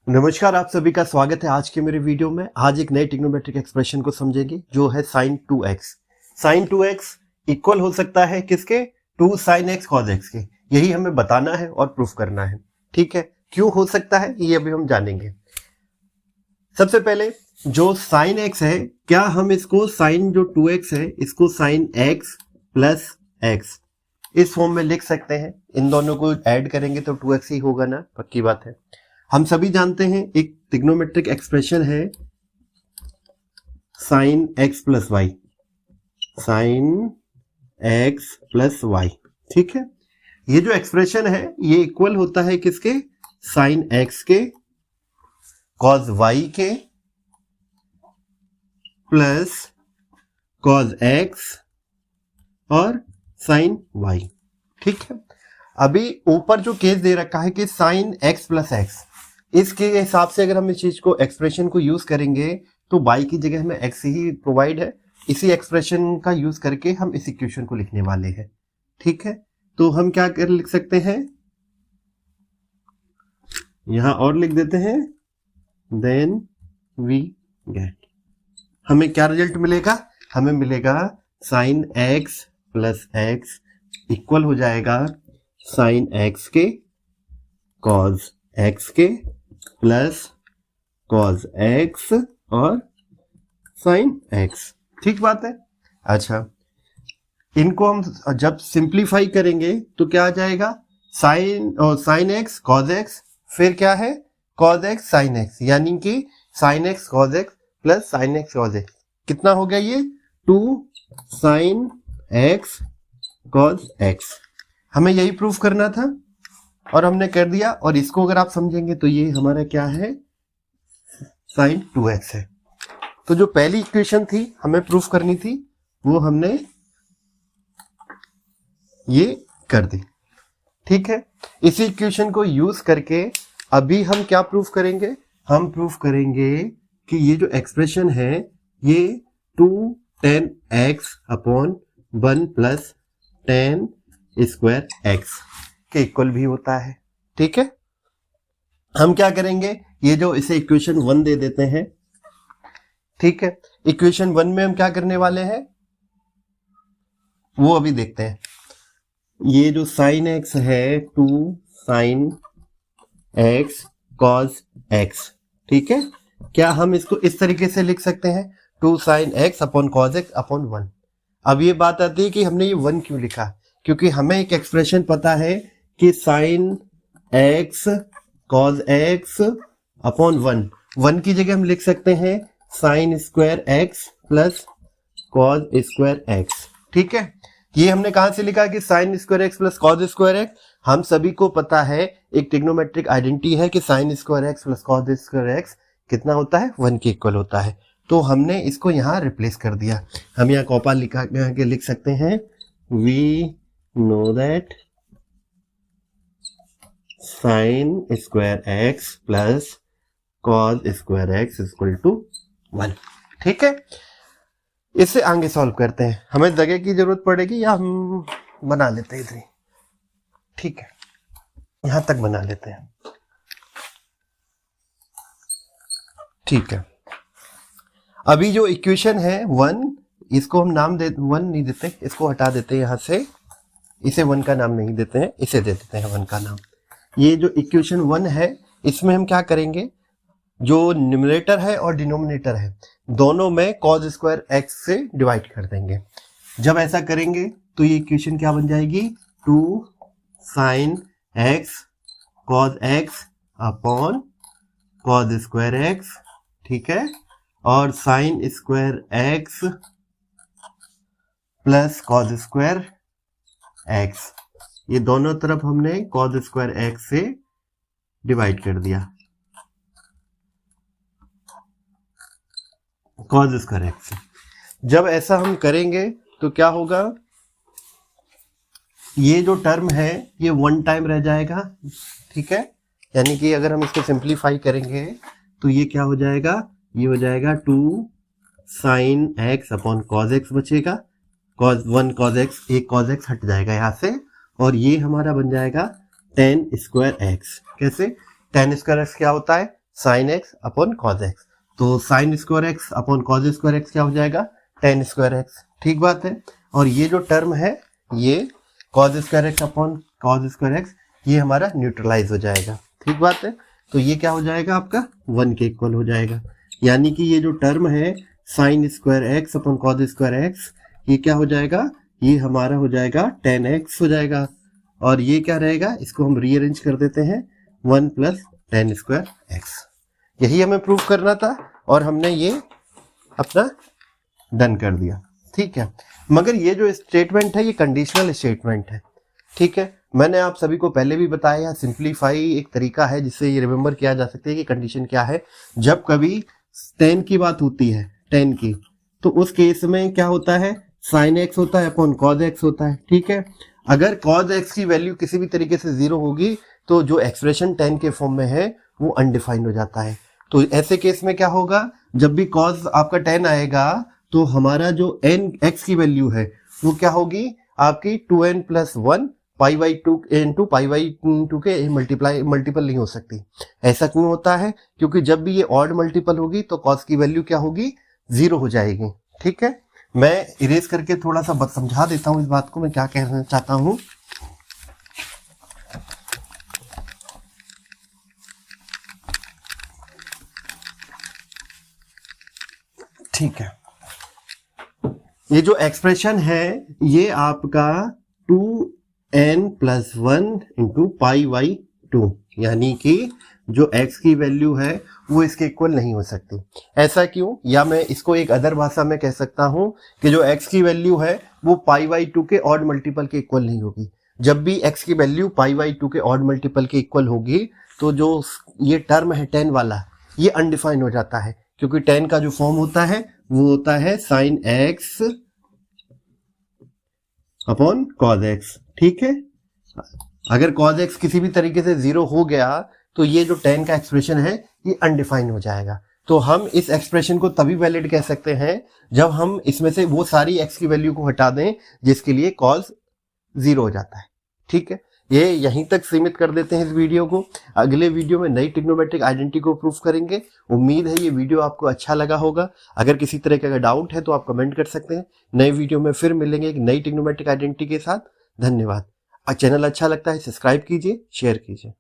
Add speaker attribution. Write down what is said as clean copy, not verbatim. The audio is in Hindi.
Speaker 1: नमस्कार, आप सभी का स्वागत है आज के मेरे वीडियो में। आज एक नए ट्रिग्नोमेट्रिक एक्सप्रेशन को समझेंगे जो है sin 2x। sin 2x equal हो सकता है किसके? 2 sin x cos x के। यही हमें बताना है और प्रूफ करना है। ठीक है, क्यों हो सकता है ये अभी हम जानेंगे। सबसे पहले जो sin x है, क्या हम इसको sin जो 2x है इसको sin x प्लस x इस फॉर्म में लिख सकते हैं? इन दोनों को ऐड करेंगे तो 2x ही होगा ना, पक्की बात है। हम सभी जानते हैं एक ट्रिग्नोमेट्रिक एक्सप्रेशन है sin x plus y, sin x plus y. ठीक है, ये जो एक्सप्रेशन है ये इक्वल होता है किसके? sin x के cos y के प्लस cos x और sin y। ठीक है, अभी ऊपर जो केस दे रखा है कि sin x प्लस x, इसके हिसाब से अगर हम इस चीज को एक्सप्रेशन को यूज करेंगे तो y की जगह हमें x ही प्रोवाइड है। इसी एक्सप्रेशन का यूज करके हम इस इक्वेशन को लिखने वाले हैं। ठीक है, तो हम क्या कर लिख सकते हैं, यहां और लिख देते हैं, देन वी गेट, हमें क्या रिजल्ट मिलेगा? हमें मिलेगा sin x plus x equal हो जाएगा sin x के cos x के प्लस cos x और sin x। ठीक बात है। अच्छा, इनको हम जब सिंप्लीफाई करेंगे तो क्या आ जाएगा? sin x cos x, फिर क्या है? cos x sin x, यानी कि sin x cos x plus sin x cos x। कितना हो गया ये? 2 sin x cos x। हमें यही प्रूफ करना था और हमने कर दिया। और इसको अगर आप समझेंगे तो ये हमारा क्या है? sin 2x है। तो जो पहली इक्वेशन थी हमें प्रूफ करनी थी वो हमने ये कर दी। ठीक है, इसी इक्वेशन को यूज करके अभी हम क्या प्रूफ करेंगे? हम प्रूफ करेंगे कि ये जो एक्सप्रेशन है ये 2 tan x upon 1 plus tan square x के इक्वल भी होता है। ठीक है, हम क्या करेंगे, ये जो इसे इक्वेशन 1 दे देते हैं। ठीक है, इक्वेशन 1 में हम क्या करने वाले हैं वो अभी देखते हैं। ये जो sin x है 2 sin x cos x। ठीक है, क्या हम इसको इस तरीके से लिख सकते हैं? 2 sin x upon cos x upon 1। अब ये बात आती है कि हमने ये 1 क्यों लिखा? क्योंकि हमें एक एक्सप्रेशन पता है कि sin x cos x upon 1 की जगह हम लिख सकते हैं sin square x plus cos square x। ठीक है, ये हमने कहां से लिखा कि sin square x plus cos square x? हम सभी को पता है एक ट्रिग्नोमेट्रिक आइडेंटिटी है कि sin square x plus cos square x कितना होता है? 1 के इक्वल होता है। तो हमने इसको यहाँ रिप्लेस कर दिया। हम यहाँ कॉपा लिख सकते हैं, we know that sin square x plus cos square x equal to 1। ठीक है, इससे आगे सॉल्व करते हैं। हमें जगह की जरूरत पड़ेगी या हम बना लेते हैं इधर ही? ठीक है, यहां तक बना लेते हैं। ठीक है, अभी जो इक्वेशन है 1, इसको हम नाम 1 नहीं देते, इसको हटा देते हैं यहां से। इसे 1 का नाम नहीं देते हैं, इसे दे देते हैं 1 का नाम। ये जो इक्वेशन 1 है इसमें हम क्या करेंगे, जो न्यूमरेटर है और डिनोमिनेटर है दोनों में cos स्क्वायर x से डिवाइड कर देंगे। जब ऐसा करेंगे तो ये इक्वेशन क्या बन जाएगी? 2 sin x cos x upon cos square x। ठीक है, और sin square x plus cos square x, ये दोनों तरफ हमने cos स्क्वायर x से डिवाइड कर दिया, cos स्क्वायर x से। जब ऐसा हम करेंगे तो क्या होगा, ये जो टर्म है ये 1 टाइम रह जाएगा। ठीक है, यानी कि अगर हम इसको सिंप्लीफाई करेंगे तो ये क्या हो जाएगा? ये हो जाएगा 2 sin x upon cos x बचेगा, cos x, एक cos x हट जाएगा यहाँ से, और ये हमारा बन जाएगा tan स्क्वायर x। कैसे? tan स्क्वायर x क्या होता है? Sine x upon cos x. तो sine square x upon cos square x क्या हो जाएगा, टेन स्क्वायर एक्स। ठीक बात है। और ये जो टर्म है ये cause square x upon cos square x ये हमारा न्यूट्रलाइज हो जाएगा। ठीक बात है। तो ये क्या हो जाएगा आपका 1 के इक्वल हो जाएगा। यानी कि ये जो टर्म है sign square x upon cos square x ये क्या हो जाएगा, ये हमारा हो जाएगा 10x हो जाएगा। और ये क्या रहेगा, इसको हम रीअरेंज कर देते हैं 1 प्लस टेन स्क्वायर एक्स। यही हमें प्रूव करना था और हमने ये अपना डन कर दिया। ठीक है। मगर ये जो स्टेटमेंट है ये कंडीशनल स्टेटमेंट है। ठीक है। मैंने आप सभी को पहले भी बताया सिंप्लीफाई एक तरीका है जिससे ये रिमेंबर किया जा सकता है कि कंडीशन क्या है। जब कभी 10 की बात होती है 10 की, तो उस केस में क्या होता है, साइन एक्स होता है अपॉन कॉज एक्स होता है। ठीक है। अगर कॉज एक्स की वैल्यू किसी भी तरीके से 0 होगी तो जो एक्सप्रेशन 10 के फॉर्म में है वो अनडिफाइंड हो जाता है। तो ऐसे केस में क्या होगा, जब भी कॉज आपका 10 आएगा तो हमारा जो एन एक्स की वैल्यू है वो क्या होगी आपकी 2n plus 1 pi by 2 into pi by 2 के मल्टीपल नहीं हो सकती। ऐसा क्यों होता है, क्योंकि जब भी ये ऑड मल्टीपल होगी तो कॉस की वैल्यू क्या होगी, 0 हो जाएगी। ठीक है। मैं इरेज करके थोड़ा सा समझा देता हूं इस बात को मैं क्या कहना चाहता हूं। ठीक है। ये जो एक्सप्रेशन है ये आपका 2n plus 1 into pi by 2 यानी कि जो x की वैल्यू है वो इसके इक्वल नहीं हो सकती। ऐसा क्यों, या मैं इसको एक अदर भाषा में कह सकता हूं कि जो x की वैल्यू है वो पाई बाई 2 के ऑड मल्टीपल के इक्वल नहीं होगी। जब भी x की वैल्यू पाई बाई 2 के ऑड मल्टीपल के इक्वल होगी तो जो ये टर्म है 10 वाला ये अनडिफाइंड हो जाता है, क्योंकि 10 का जो फॉर्म होता है वो होता है sine x upon cos x. ठीक है। अगर कॉज एक्स किसी भी तरीके से 0 हो गया तो ये जो 10 का एक्सप्रेशन है ये अनडिफाइंड हो जाएगा। तो हम इस एक्सप्रेशन को तभी वैलिड कह सकते हैं जब हम इसमें से वो सारी x की वैल्यू को हटा दें जिसके लिए कॉज 0 हो जाता है। ठीक है। ये यहीं तक सीमित कर देते हैं इस वीडियो को। अगले वीडियो में नई ट्रिग्नोमेट्रिक आइडेंटिटी को प्रूफ करेंगे। उम्मीद है ये वीडियो आपको अच्छा लगा होगा। अगर किसी तरह का डाउट है तो आप कमेंट कर सकते हैं। नई वीडियो में फिर मिलेंगे एक नई ट्रिग्नोमेट्रिक आइडेंटिटी के साथ। धन्यवाद। चैनल अच्छा लगता है सब्सक्राइब कीजिए, शेयर कीजिए।